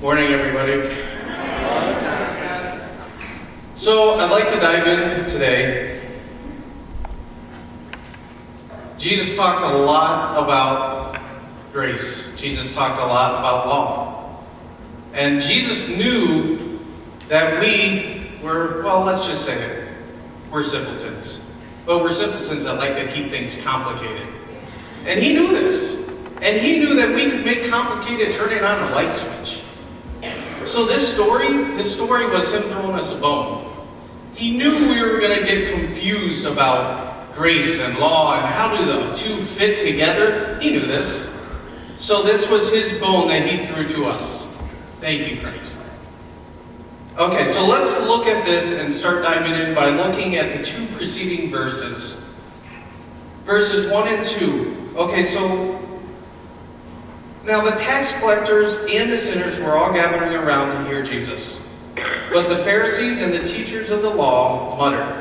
Morning, everybody. So, I'd like to dive in today. Jesus talked a lot about grace. Jesus talked a lot about law. And Jesus knew that we were, well, let's just say it, we're simpletons. But we're simpletons that like to keep things complicated. And he knew this. And he knew that we could make complicated turning on a light switch. So this story was him throwing us a bone. He knew we were going to get confused about grace and law and how do the two fit together. He knew this. So this was his bone that he threw to us. Thank you, Christ. Okay, so let's look at this and start diving in by looking at the two preceding verses. Verses 1 and 2. Okay, so now the tax collectors and the sinners were all gathering around to hear Jesus. But the Pharisees and the teachers of the law muttered,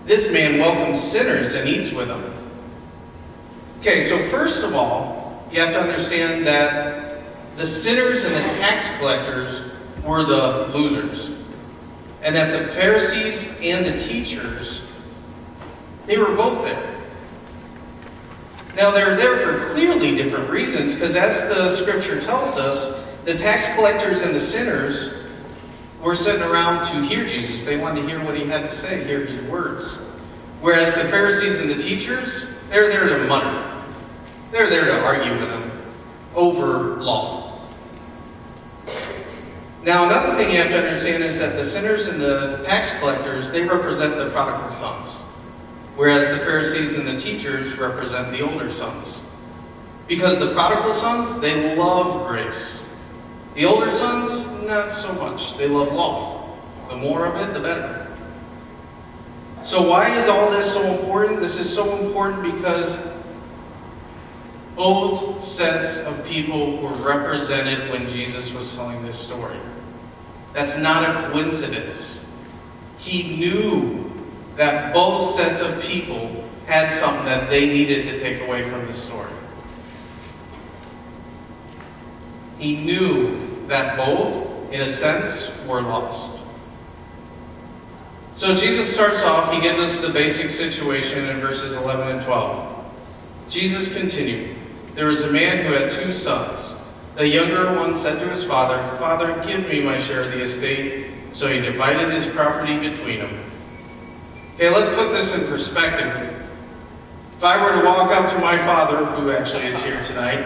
"This man welcomes sinners and eats with them." Okay, so first of all, you have to understand that the sinners and the tax collectors were the losers. And that the Pharisees and the teachers, they were both there. Now, they're there for clearly different reasons, because as the scripture tells us, the tax collectors and the sinners were sitting around to hear Jesus. They wanted to hear what he had to say, hear his words. Whereas the Pharisees and the teachers, they're there to mutter. They're there to argue with him over law. Now, another thing you have to understand is that the sinners and the tax collectors, they represent the prodigal sons. Whereas the Pharisees and the teachers represent the older sons. Because the prodigal sons, they love grace. The older sons, not so much. They love law. The more of it, the better. So why is all this so important? This is so important because both sets of people were represented when Jesus was telling this story. That's not a coincidence. He knew that both sets of people had something that they needed to take away from the story. He knew that both, in a sense, were lost. So Jesus starts off, he gives us the basic situation in verses 11 and 12. Jesus continued, "There was a man who had 2 sons. The younger one said to his father, 'Father, give me my share of the estate.' So he divided his property between them." Okay, let's put this in perspective. If I were to walk up to my father, who actually is here tonight,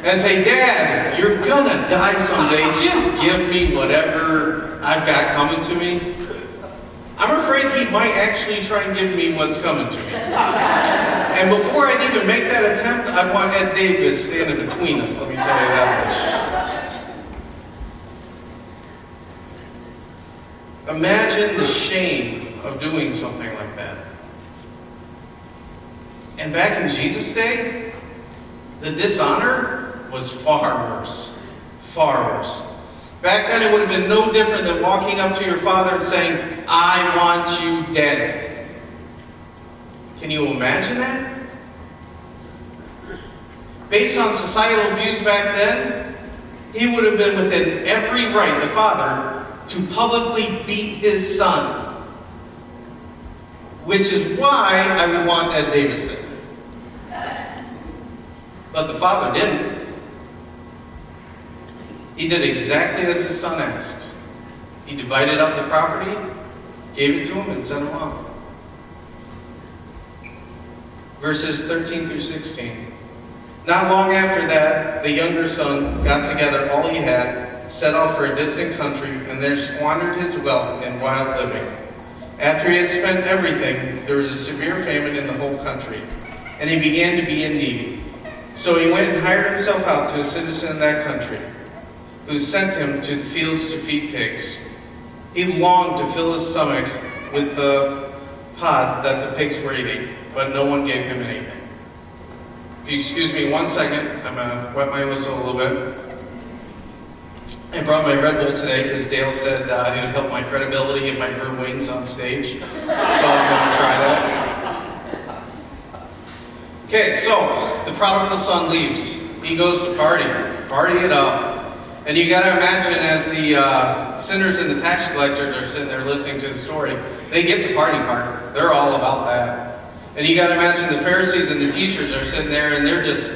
and say, "Dad, you're gonna die someday. Just give me whatever I've got coming to me," I'm afraid he might actually try and give me what's coming to me. And before I'd even make that attempt, I'd want Ed Davis standing between us, let me tell you that much. Imagine the shame of doing something like that. And back in Jesus' day, the dishonor was far worse. Far worse. Back then it would have been no different than walking up to your father and saying, "I want you dead." Can you imagine that? Based on societal views back then, he would have been within every right, the father, to publicly beat his son. Which is why I would want Ed Davis there. But the father didn't. He did exactly as his son asked. He divided up the property, gave it to him, and sent him off. Verses 13 through 16. Not long after that, the younger son got together all he had, set off for a distant country, and there squandered his wealth in wild living. After he had spent everything, there was a severe famine in the whole country, and he began to be in need. So he went and hired himself out to a citizen of that country, who sent him to the fields to feed pigs. He longed to fill his stomach with the pods that the pigs were eating, but no one gave him anything. If you excuse me 1 second, I'm going to wet my whistle a little bit. I brought my Red Bull today because Dale said it would help my credibility if I grew wings on stage. So I'm going to try that. Okay, so the prodigal son leaves. He goes to party it up. And you got to imagine as the sinners and the tax collectors are sitting there listening to the story, they get the party part. They're all about that. And you got to imagine the Pharisees and the teachers are sitting there and they're just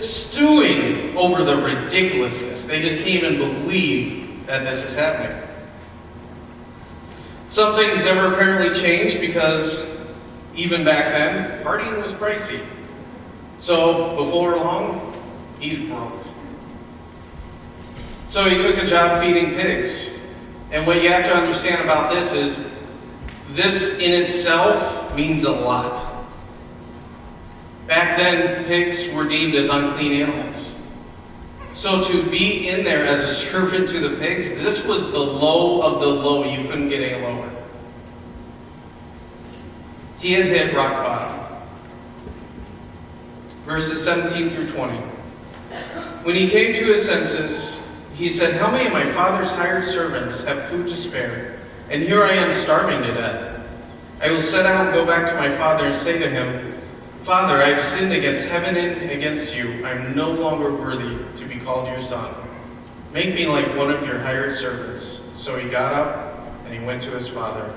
stewing over the ridiculousness. They just can't even believe that this is happening. Some things never apparently changed because even back then, partying was pricey. So before long, he's broke. So he took a job feeding pigs. And what you have to understand about this is, this in itself means a lot. Back then, pigs were deemed as unclean animals. So to be in there as a servant to the pigs, this was the low of the low. You couldn't get any lower. He had hit rock bottom. Verses 17 through 20. When he came to his senses, he said, "How many of my father's hired servants have food to spare? And here I am starving to death. I will set out and go back to my father and say to him, 'Father, I have sinned against heaven and against you. I am no longer worthy to be called your son. Make me like one of your hired servants.' So he got up and he went to his father."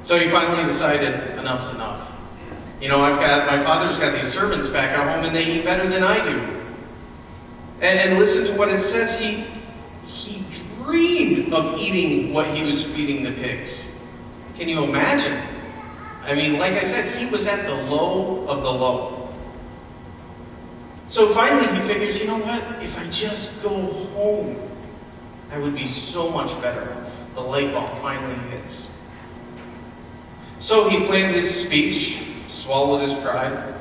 So he finally decided, enough's enough. My father's got these servants back at home and they eat better than I do. And listen to what it says. He dreamed of eating what he was feeding the pigs. Can you imagine? I mean, like I said, he was at the low of the low. So finally he figures, you know what? If I just go home, I would be so much better off. The light bulb finally hits. So he planned his speech, swallowed his pride,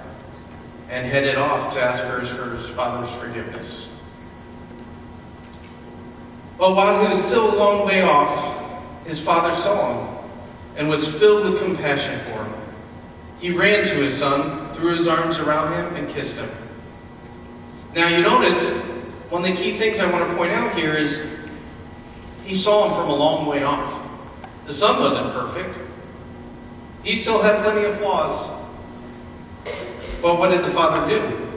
and headed off to ask for his father's forgiveness. But while he was still a long way off, his father saw him and was filled with compassion for him. He ran to his son, threw his arms around him, and kissed him. Now you notice, one of the key things I want to point out here is he saw him from a long way off. The son wasn't perfect. He still had plenty of flaws. But what did the father do?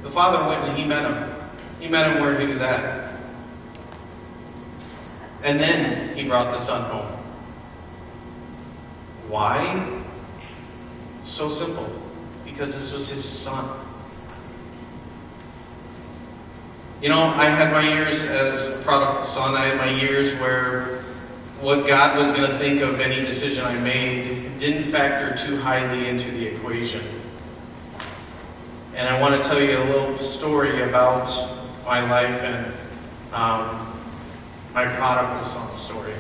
The father went and he met him. He met him where he was at. And then he brought the son home. Why? So simple. Because this was his son. I had my years as a prodigal son. I had my years where what God was going to think of any decision I made didn't factor too highly into the equation. And I want to tell you a little story about my life and my prodigal son story.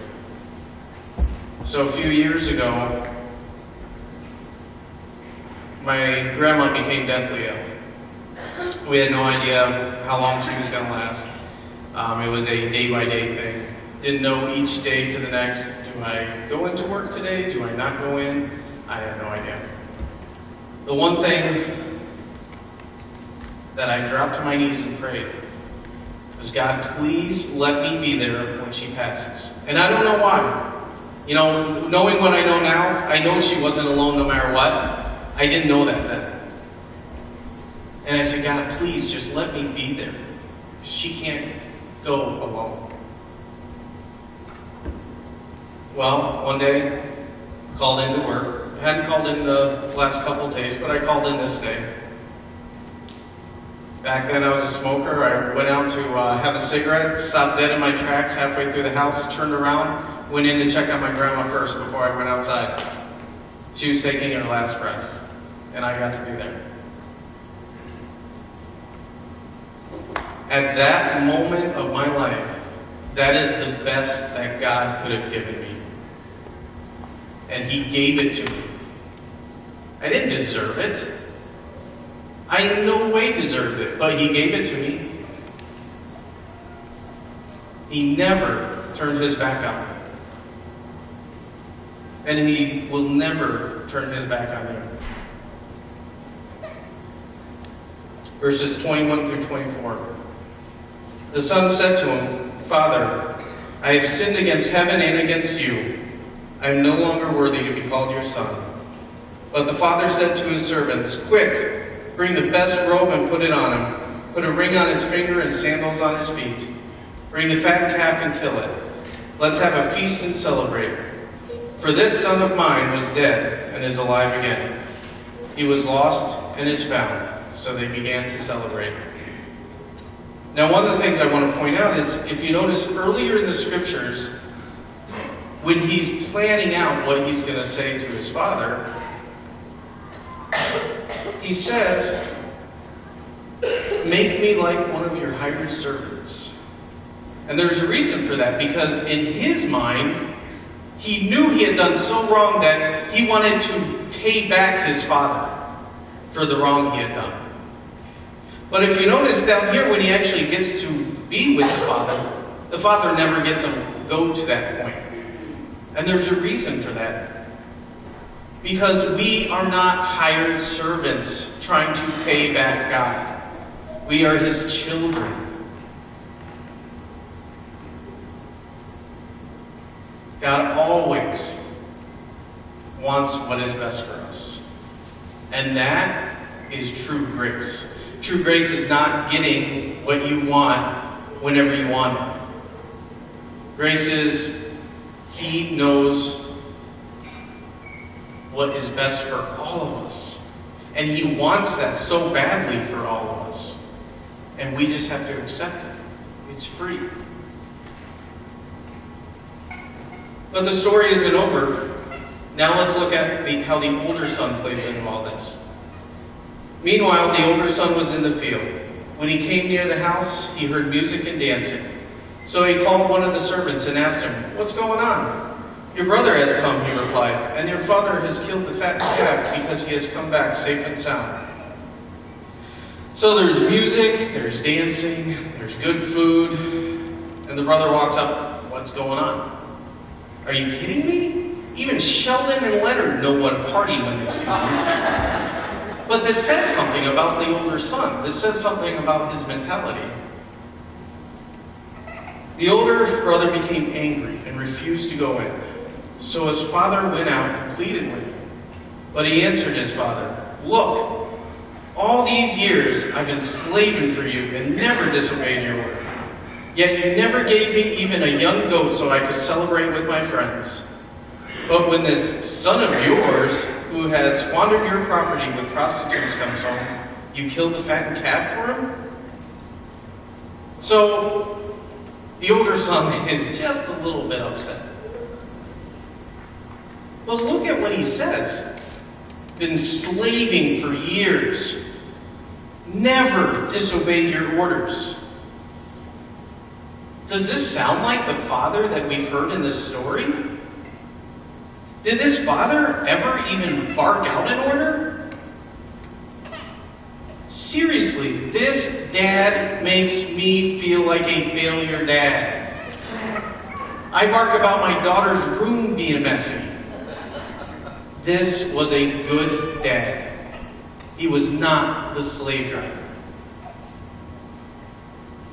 So a few years ago, my grandma became deathly ill. We had no idea how long she was going to last. It was a day-by-day thing. Didn't know each day to the next. Do I go into work today? Do I not go in? I had no idea. The one thing that I dropped to my knees and prayed was, God, please let me be there when she passes. And I don't know why. Knowing what I know now, I know she wasn't alone no matter what. I didn't know that then. And I said, God, please just let me be there. She can't go alone. Well, one day, called into work. I hadn't called in the last couple days, but I called in this day. Back then I was a smoker. I went out to have a cigarette, stopped dead in my tracks halfway through the house, turned around, went in to check on my grandma first before I went outside. She was taking her last breaths, and I got to be there. At that moment of my life, that is the best that God could have given me. And He gave it to me. I didn't deserve it. I in no way deserved it, but He gave it to me. He never turned His back on me. And He will never turn His back on you. Verses 21 through 24. The son said to him, Father, I have sinned against heaven and against you. I am no longer worthy to be called your son. But the father said to his servants, Quick, bring the best robe and put it on him. Put a ring on his finger and sandals on his feet. Bring the fattened calf and kill it. Let's have a feast and celebrate. For this son of mine was dead and is alive again. He was lost and is found. So they began to celebrate. Now, one of the things I want to point out is, if you notice earlier in the scriptures, when he's planning out what he's going to say to his father, he says, "Make me like one of your hired servants." And there's a reason for that, because in his mind, he knew he had done so wrong that he wanted to pay back his father for the wrong he had done. But if you notice down here, when he actually gets to be with the father never gets him go to that point. And there's a reason for that. Because we are not hired servants trying to pay back God. We are his children. God always wants what is best for us. And that is true grace. True grace is not getting what you want whenever you want it. Grace is he knows what is best for all of us. And he wants that so badly for all of us. And we just have to accept it. It's free. But the story isn't over. Now let's look at how the older son plays into all this. Meanwhile, the older son was in the field. When he came near the house, he heard music and dancing. So he called one of the servants and asked him, "What's going on?" "Your brother has come," he replied, "and your father has killed the fattened calf because he has come back safe and sound." So there's music, there's dancing, there's good food, and the brother walks up. "What's going on? Are you kidding me? Even Sheldon and Leonard know what a party when they see me." But this says something about the older son. This says something about his mentality. The older brother became angry and refused to go in. So his father went out and pleaded with him. But he answered his father, "Look, all these years I've been slaving for you and never disobeyed your word. Yet you never gave me even a young goat so I could celebrate with my friends. But when this son of yours, who has squandered your property with prostitutes, comes home, you kill the fattened calf for him?" So the older son is just a little bit upset. But look at what he says. Been slaving for years. Never disobeyed your orders. Does this sound like the father that we've heard in this story? Did this father ever even bark out an order? Seriously, this dad makes me feel like a failure dad. I bark about my daughter's room being messy. This was a good dad. He was not the slave driver.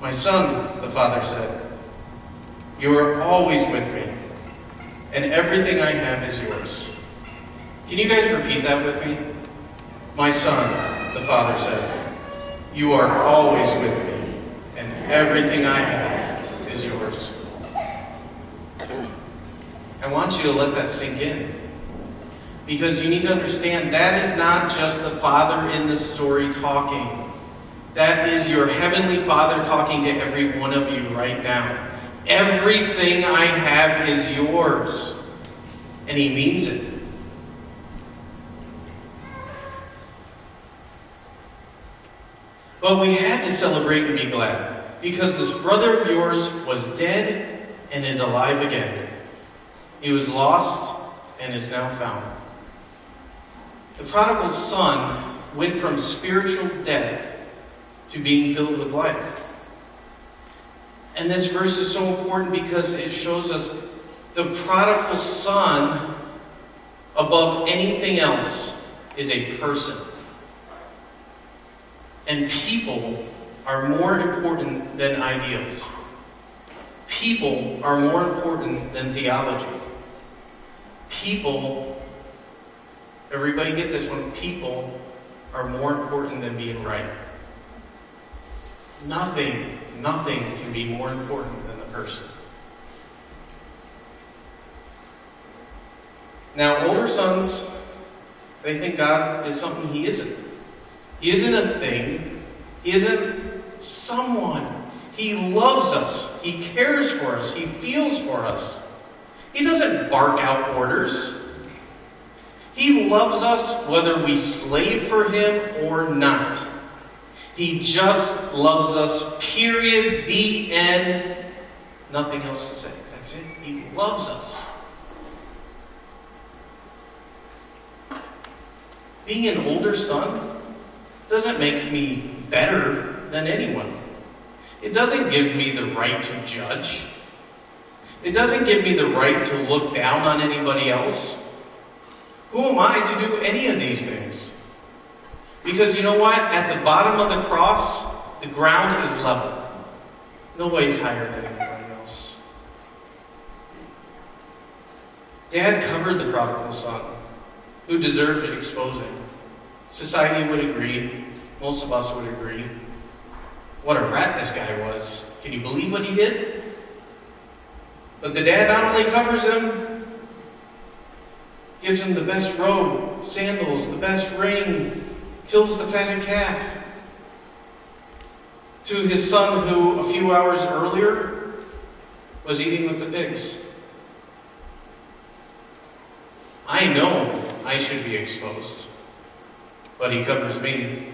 "My son," the father said, "you are always with me, and everything I have is yours." Can you guys repeat that with me? "My son," the father said, "you are always with me, and everything I have is yours." I want you to let that sink in. Because you need to understand that is not just the father in the story talking. That is your heavenly Father talking to every one of you right now. Everything I have is yours. And he means it. But we had to celebrate and be glad, because this brother of yours was dead and is alive again. He was lost and is now found. The prodigal son went from spiritual death to being filled with life. And this verse is so important because it shows us the prodigal son, above anything else, is a person. And people are more important than ideals. People are more important than theology. People, everybody get this one, people are more important than being right. Nothing can be more important than the person. Now, older sons, they think God is something He isn't. He isn't a thing. He isn't someone. He loves us. He cares for us. He feels for us. He doesn't bark out orders. He loves us whether we slave for Him or not. He just loves us, period, the end. Nothing else to say. That's it. He loves us. Being an older son doesn't make me better than anyone. It doesn't give me the right to judge. It doesn't give me the right to look down on anybody else. Who am I to do any of these things? Because you know what? At the bottom of the cross, the ground is level. Nobody's higher than anybody else. Dad covered the prodigal son, who deserved exposing. Society would agree. Most of us would agree. What a rat this guy was. Can you believe what he did? But the dad not only covers him, gives him the best robe, sandals, the best ring, kills the fatted calf. To his son who a few hours earlier was eating with the pigs. I know I should be exposed, but he covers me.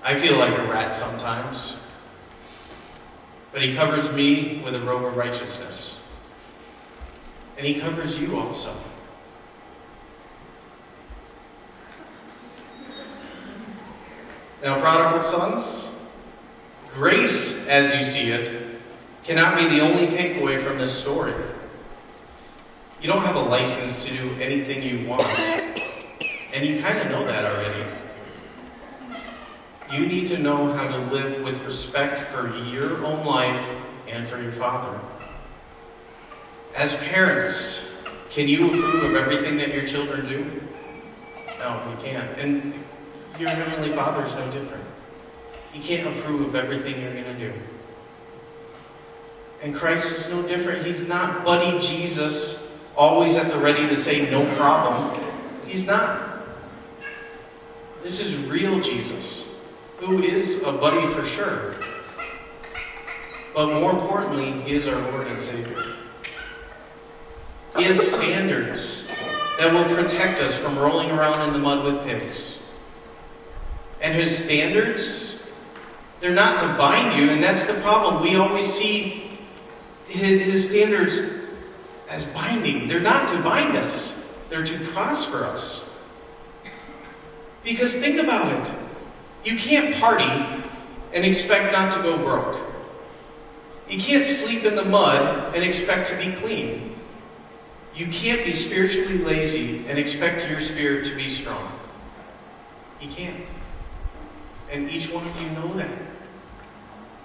I feel like a rat sometimes, but he covers me with a robe of righteousness. And he covers you also. Now, prodigal sons, grace, as you see it, cannot be the only takeaway from this story. You don't have a license to do anything you want, and you kind of know that already. You need to know how to live with respect for your own life and for your Father. As parents, can you approve of everything that your children do? No, you can't. And your Heavenly Father is no different. He can't approve of everything you're going to do. And Christ is no different. He's not buddy Jesus, always at the ready to say no problem. He's not. This is real Jesus, who is a buddy for sure. But more importantly, He is our Lord and Savior. He has standards that will protect us from rolling around in the mud with pigs. And His standards, they're not to bind you, and that's the problem. We always see His standards as binding. They're not to bind us. They're to prosper us. Because think about it. You can't party and expect not to go broke. You can't sleep in the mud and expect to be clean. You can't be spiritually lazy and expect your spirit to be strong. You can't. And each one of you know that.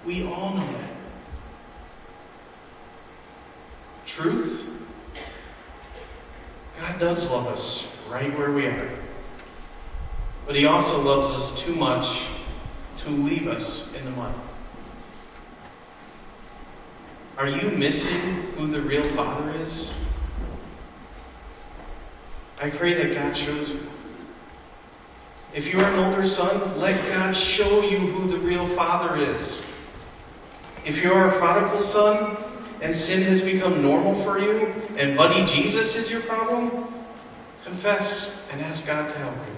We all know that. Truth. God does love us right where we are. But He also loves us too much to leave us in the mud. Are you missing who the real Father is? I pray that God shows you. If you're an older son, let God show you who the real Father is. If you're a prodigal son and sin has become normal for you and buddy Jesus is your problem, confess and ask God to help you.